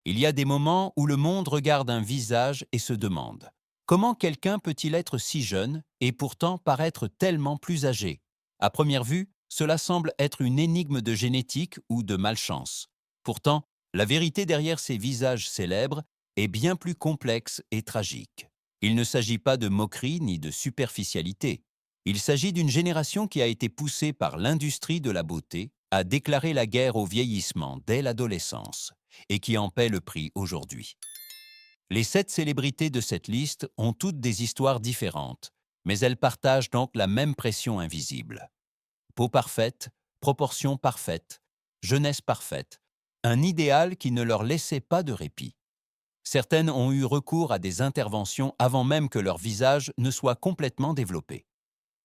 Il y a des moments où le monde regarde un visage et se demande: comment quelqu'un peut-il être si jeune et pourtant paraître tellement plus âgé? À première vue, cela semble être une énigme de génétique ou de malchance. Pourtant, la vérité derrière ces visages célèbres est bien plus complexe et tragique. Il ne s'agit pas de moquerie ni de superficialité. Il s'agit d'une génération qui a été poussée par l'industrie de la beauté à déclarer la guerre au vieillissement dès l'adolescence et qui en paie le prix aujourd'hui. Les 7 célébrités de cette liste ont toutes des histoires différentes, mais elles partagent donc la même pression invisible. Peau parfaite, proportions parfaites, jeunesse parfaite, un idéal qui ne leur laissait pas de répit. Certaines ont eu recours à des interventions avant même que leur visage ne soit complètement développé.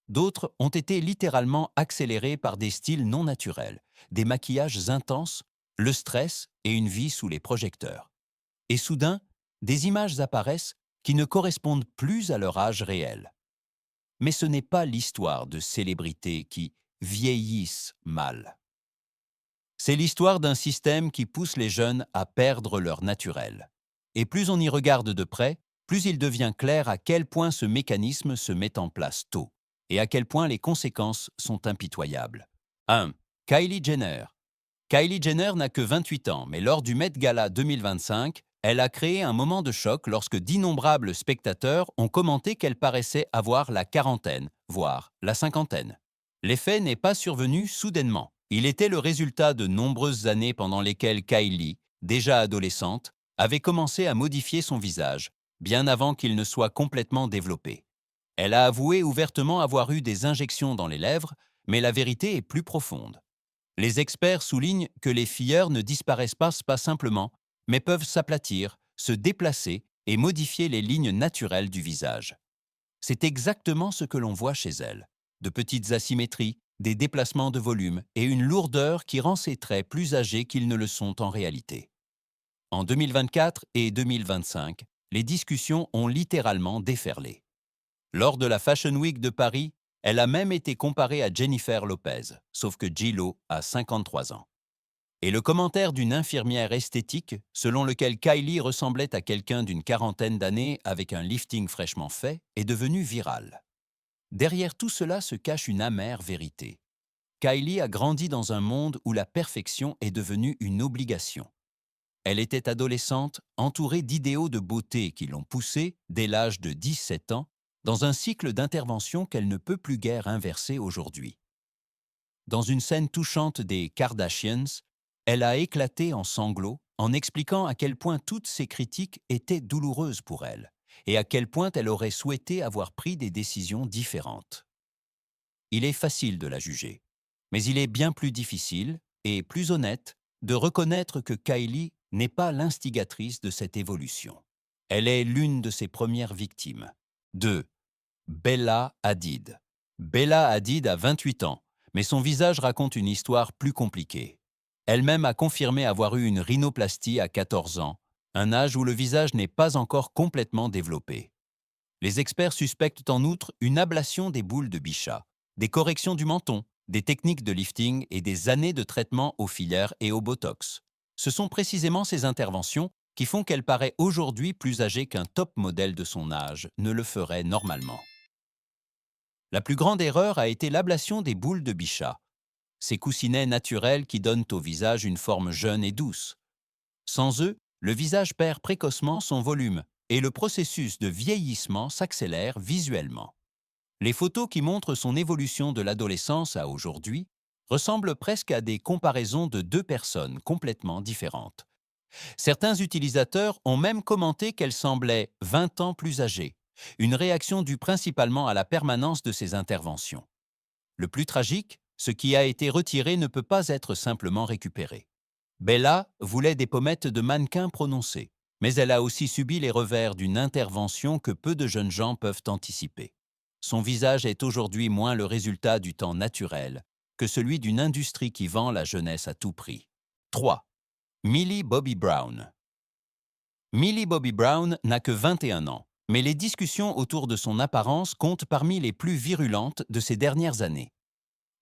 D'autres ont été littéralement accélérées par des styles non naturels, des maquillages intenses, le stress et une vie sous les projecteurs. Et soudain, des images apparaissent qui ne correspondent plus à leur âge réel. Mais ce n'est pas l'histoire de célébrités qui vieillissent mal. C'est l'histoire d'un système qui pousse les jeunes à perdre leur naturel. Et plus on y regarde de près, plus il devient clair à quel point ce mécanisme se met en place tôt et à quel point les conséquences sont impitoyables. 1. Kylie Jenner. Kylie Jenner n'a que 28 ans, mais lors du Met Gala 2025, elle a créé un moment de choc lorsque d'innombrables spectateurs ont commenté qu'elle paraissait avoir la quarantaine, voire la cinquantaine. L'effet n'est pas survenu soudainement. Il était le résultat de nombreuses années pendant lesquelles Kylie, déjà adolescente, avait commencé à modifier son visage, bien avant qu'il ne soit complètement développé. Elle a avoué ouvertement avoir eu des injections dans les lèvres, mais la vérité est plus profonde. Les experts soulignent que les fillers ne disparaissent pas simplement, mais peuvent s'aplatir, se déplacer et modifier les lignes naturelles du visage. C'est exactement ce que l'on voit chez elle. De petites asymétries, des déplacements de volume et une lourdeur qui rend ses traits plus âgés qu'ils ne le sont en réalité. En 2024 et 2025, les discussions ont littéralement déferlé. Lors de la Fashion Week de Paris, elle a même été comparée à Jennifer Lopez, sauf que J-Lo a 53 ans. Et le commentaire d'une infirmière esthétique, selon lequel Kylie ressemblait à quelqu'un d'une quarantaine d'années avec un lifting fraîchement fait, est devenu viral. Derrière tout cela se cache une amère vérité. Kylie a grandi dans un monde où la perfection est devenue une obligation. Elle était adolescente, entourée d'idéaux de beauté qui l'ont poussée, dès l'âge de 17 ans, dans un cycle d'intervention qu'elle ne peut plus guère inverser aujourd'hui. Dans une scène touchante des Kardashians, elle a éclaté en sanglots en expliquant à quel point toutes ces critiques étaient douloureuses pour elle et à quel point elle aurait souhaité avoir pris des décisions différentes. Il est facile de la juger, mais il est bien plus difficile et plus honnête de reconnaître que Kylie n'est pas l'instigatrice de cette évolution. Elle est l'une de ses premières victimes. 2. Bella Hadid. Bella Hadid a 28 ans, mais son visage raconte une histoire plus compliquée. Elle-même a confirmé avoir eu une rhinoplastie à 14 ans, un âge où le visage n'est pas encore complètement développé. Les experts suspectent en outre une ablation des boules de Bichat, des corrections du menton, des techniques de lifting et des années de traitement au filler et au botox. Ce sont précisément ces interventions qui font qu'elle paraît aujourd'hui plus âgée qu'un top modèle de son âge ne le ferait normalement. La plus grande erreur a été l'ablation des boules de Bichat, ces coussinets naturels qui donnent au visage une forme jeune et douce. Sans eux, le visage perd précocement son volume et le processus de vieillissement s'accélère visuellement. Les photos qui montrent son évolution de l'adolescence à aujourd'hui ressemblent presque à des comparaisons de deux personnes complètement différentes. Certains utilisateurs ont même commenté qu'elle semblait 20 ans plus âgée, une réaction due principalement à la permanence de ces interventions. Le plus tragique, ce qui a été retiré ne peut pas être simplement récupéré. Bella voulait des pommettes de mannequin prononcées, mais elle a aussi subi les revers d'une intervention que peu de jeunes gens peuvent anticiper. Son visage est aujourd'hui moins le résultat du temps naturel que celui d'une industrie qui vend la jeunesse à tout prix. 3. Millie Bobby Brown. Millie Bobby Brown n'a que 21 ans, mais les discussions autour de son apparence comptent parmi les plus virulentes de ces dernières années.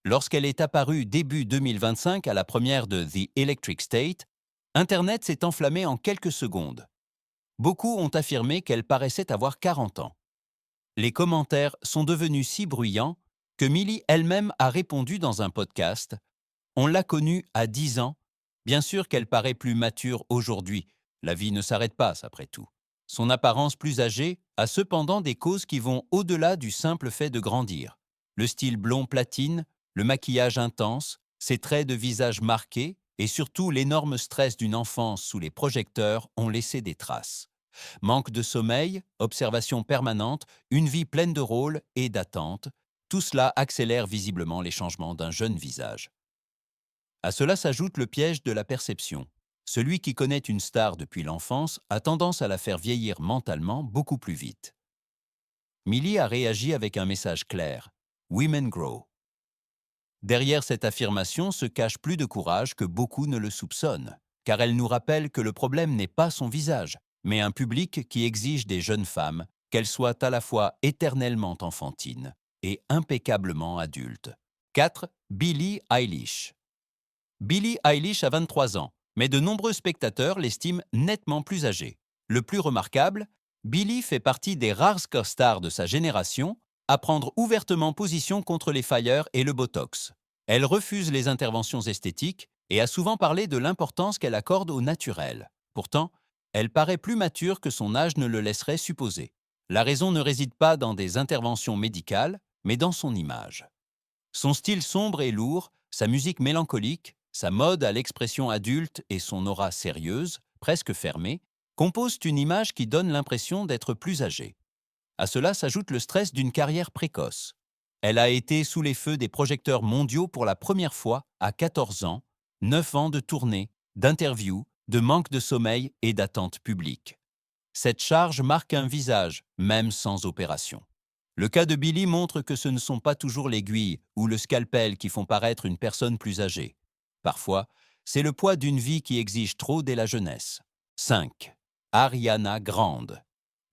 Lorsqu'elle est apparue début 2025 à la première de The Electric State, Internet s'est enflammé en quelques secondes. Beaucoup ont affirmé qu'elle paraissait avoir 40 ans. Les commentaires sont devenus si bruyants que Millie elle-même a répondu dans un podcast. On l'a connue à 10 ans. Bien sûr qu'elle paraît plus mature aujourd'hui. La vie ne s'arrête pas, après tout. Son apparence plus âgée a cependant des causes qui vont au-delà du simple fait de grandir. Le style blond platine, le maquillage intense, ses traits de visage marqués et surtout l'énorme stress d'une enfance sous les projecteurs ont laissé des traces. Manque de sommeil, observation permanente, une vie pleine de rôles et d'attentes, tout cela accélère visiblement les changements d'un jeune visage. À cela s'ajoute le piège de la perception. Celui qui connaît une star depuis l'enfance a tendance à la faire vieillir mentalement beaucoup plus vite. Millie a réagi avec un message clair. Women grow. Derrière cette affirmation se cache plus de courage que beaucoup ne le soupçonnent, car elle nous rappelle que le problème n'est pas son visage, mais un public qui exige des jeunes femmes qu'elles soient à la fois éternellement enfantines et impeccablement adultes. 4. Billie Eilish. Billie Eilish a 23 ans, mais de nombreux spectateurs l'estiment nettement plus âgée. Le plus remarquable, Billie fait partie des rares stars de sa génération à prendre ouvertement position contre les fillers et le botox. Elle refuse les interventions esthétiques et a souvent parlé de l'importance qu'elle accorde au naturel. Pourtant, elle paraît plus mature que son âge ne le laisserait supposer. La raison ne réside pas dans des interventions médicales, mais dans son image. Son style sombre et lourd, sa musique mélancolique, sa mode à l'expression adulte et son aura sérieuse, presque fermée, composent une image qui donne l'impression d'être plus âgée. À cela s'ajoute le stress d'une carrière précoce. Elle a été sous les feux des projecteurs mondiaux pour la première fois à 14 ans, 9 ans de tournées, d'interviews, de manque de sommeil et d'attente publique. Cette charge marque un visage, même sans opération. Le cas de Billie montre que ce ne sont pas toujours l'aiguille ou le scalpel qui font paraître une personne plus âgée. Parfois, c'est le poids d'une vie qui exige trop dès la jeunesse. 5. Ariana Grande.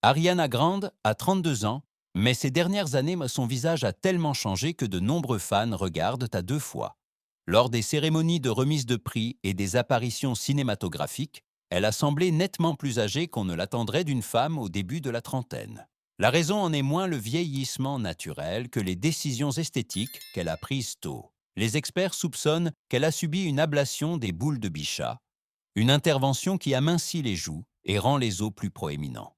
Ariana Grande a 32 ans, mais ces dernières années, son visage a tellement changé que de nombreux fans regardent à deux fois. Lors des cérémonies de remise de prix et des apparitions cinématographiques, elle a semblé nettement plus âgée qu'on ne l'attendrait d'une femme au début de la trentaine. La raison en est moins le vieillissement naturel que les décisions esthétiques qu'elle a prises tôt. Les experts soupçonnent qu'elle a subi une ablation des boules de Bichat, une intervention qui amincit les joues et rend les os plus proéminents.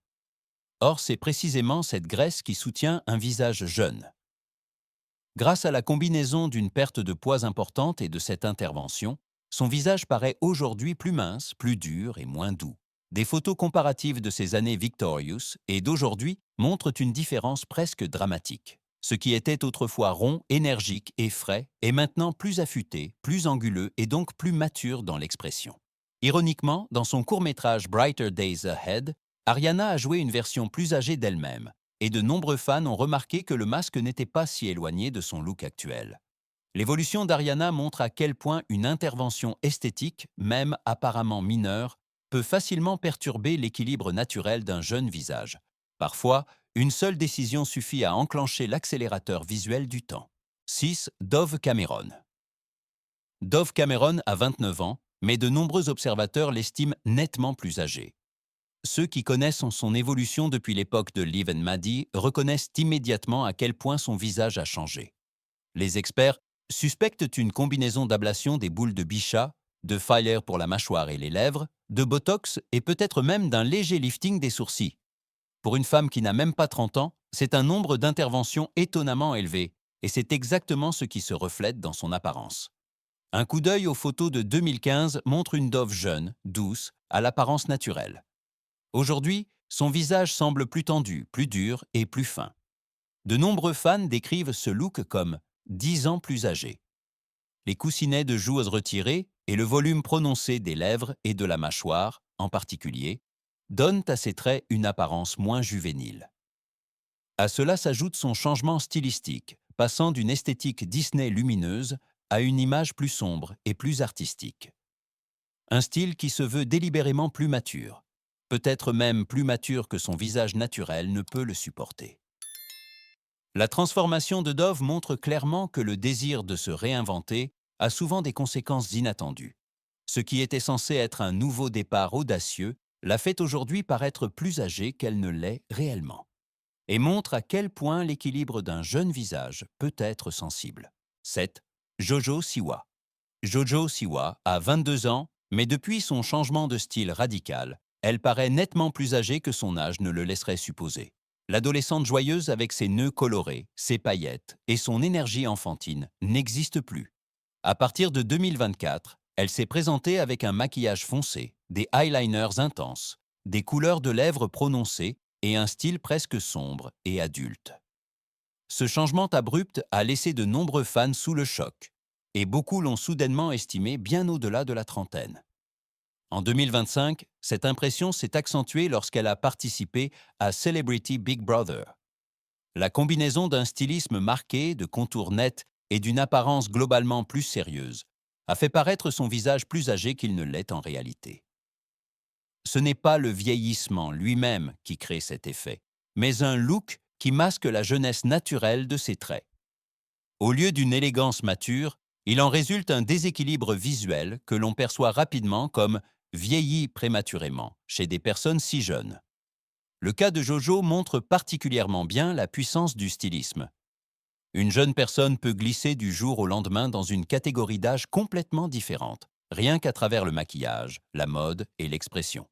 Or, c'est précisément cette graisse qui soutient un visage jeune. Grâce à la combinaison d'une perte de poids importante et de cette intervention, son visage paraît aujourd'hui plus mince, plus dur et moins doux. Des photos comparatives de ses années Victorious et d'aujourd'hui montrent une différence presque dramatique. Ce qui était autrefois rond, énergique et frais est maintenant plus affûté, plus anguleux et donc plus mature dans l'expression. Ironiquement, dans son court-métrage Brighter Days Ahead, Ariana a joué une version plus âgée d'elle-même, et de nombreux fans ont remarqué que le masque n'était pas si éloigné de son look actuel. L'évolution d'Ariana montre à quel point une intervention esthétique, même apparemment mineure, peut facilement perturber l'équilibre naturel d'un jeune visage. Parfois, une seule décision suffit à enclencher l'accélérateur visuel du temps. 6. Dove Cameron. Dove Cameron a 29 ans, mais de nombreux observateurs l'estiment nettement plus âgée. Ceux qui connaissent son évolution depuis l'époque de Liv and Maddie reconnaissent immédiatement à quel point son visage a changé. Les experts suspectent une combinaison d'ablation des boules de Bichat, de fillers pour la mâchoire et les lèvres, de botox et peut-être même d'un léger lifting des sourcils. Pour une femme qui n'a même pas 30 ans, c'est un nombre d'interventions étonnamment élevé, et c'est exactement ce qui se reflète dans son apparence. Un coup d'œil aux photos de 2015 montre une Dove jeune, douce, à l'apparence naturelle. Aujourd'hui, son visage semble plus tendu, plus dur et plus fin. De nombreux fans décrivent ce look comme 10 ans plus âgé. Les coussinets de joues retirés et le volume prononcé des lèvres et de la mâchoire, en particulier, donnent à ses traits une apparence moins juvénile. À cela s'ajoute son changement stylistique, passant d'une esthétique Disney lumineuse à une image plus sombre et plus artistique. Un style qui se veut délibérément plus mature, peut-être même plus mature que son visage naturel ne peut le supporter. La transformation de Dove montre clairement que le désir de se réinventer a souvent des conséquences inattendues. Ce qui était censé être un nouveau départ audacieux la fait aujourd'hui paraître plus âgée qu'elle ne l'est réellement, et montre à quel point l'équilibre d'un jeune visage peut être sensible. 7. Jojo Siwa. Jojo Siwa a 22 ans, mais depuis son changement de style radical, elle paraît nettement plus âgée que son âge ne le laisserait supposer. L'adolescente joyeuse avec ses nœuds colorés, ses paillettes et son énergie enfantine n'existe plus. À partir de 2024, elle s'est présentée avec un maquillage foncé, des eyeliners intenses, des couleurs de lèvres prononcées et un style presque sombre et adulte. Ce changement abrupt a laissé de nombreux fans sous le choc, et beaucoup l'ont soudainement estimée bien au-delà de la trentaine. En 2025, cette impression s'est accentuée lorsqu'elle a participé à Celebrity Big Brother. La combinaison d'un stylisme marqué, de contours nets et d'une apparence globalement plus sérieuse a fait paraître son visage plus âgé qu'il ne l'est en réalité. Ce n'est pas le vieillissement lui-même qui crée cet effet, mais un look qui masque la jeunesse naturelle de ses traits. Au lieu d'une élégance mature, il en résulte un déséquilibre visuel que l'on perçoit rapidement comme vieilli prématurément chez des personnes si jeunes. Le cas de Jojo montre particulièrement bien la puissance du stylisme. Une jeune personne peut glisser du jour au lendemain dans une catégorie d'âge complètement différente, rien qu'à travers le maquillage, la mode et l'expression.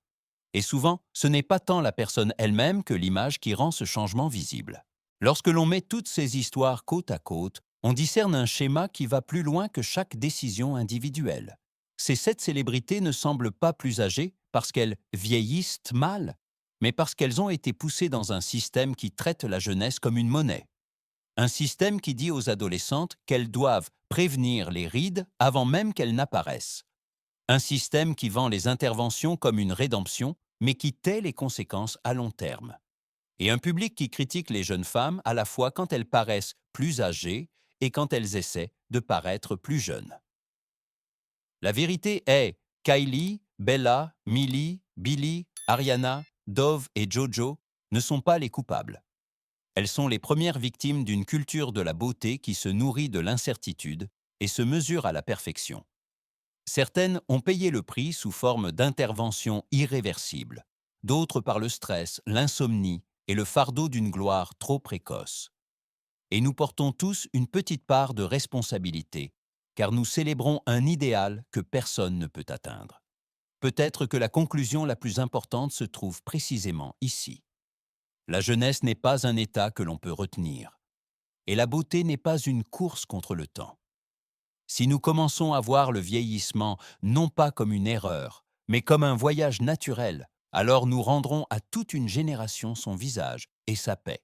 Et souvent, ce n'est pas tant la personne elle-même que l'image qui rend ce changement visible. Lorsque l'on met toutes ces histoires côte à côte, on discerne un schéma qui va plus loin que chaque décision individuelle. Ces 7 célébrités ne semblent pas plus âgées parce qu'elles vieillissent mal, mais parce qu'elles ont été poussées dans un système qui traite la jeunesse comme une monnaie. Un système qui dit aux adolescentes qu'elles doivent prévenir les rides avant même qu'elles n'apparaissent. Un système qui vend les interventions comme une rédemption, mais qui tait les conséquences à long terme. Et un public qui critique les jeunes femmes à la fois quand elles paraissent plus âgées et quand elles essaient de paraître plus jeunes. La vérité est, Kylie, Bella, Millie, Billie, Ariana, Dove et Jojo ne sont pas les coupables. Elles sont les premières victimes d'une culture de la beauté qui se nourrit de l'incertitude et se mesure à la perfection. Certaines ont payé le prix sous forme d'interventions irréversibles, d'autres par le stress, l'insomnie et le fardeau d'une gloire trop précoce. Et nous portons tous une petite part de responsabilité, car nous célébrons un idéal que personne ne peut atteindre. Peut-être que la conclusion la plus importante se trouve précisément ici. La jeunesse n'est pas un état que l'on peut retenir, et la beauté n'est pas une course contre le temps. Si nous commençons à voir le vieillissement non pas comme une erreur, mais comme un voyage naturel, alors nous rendrons à toute une génération son visage et sa paix.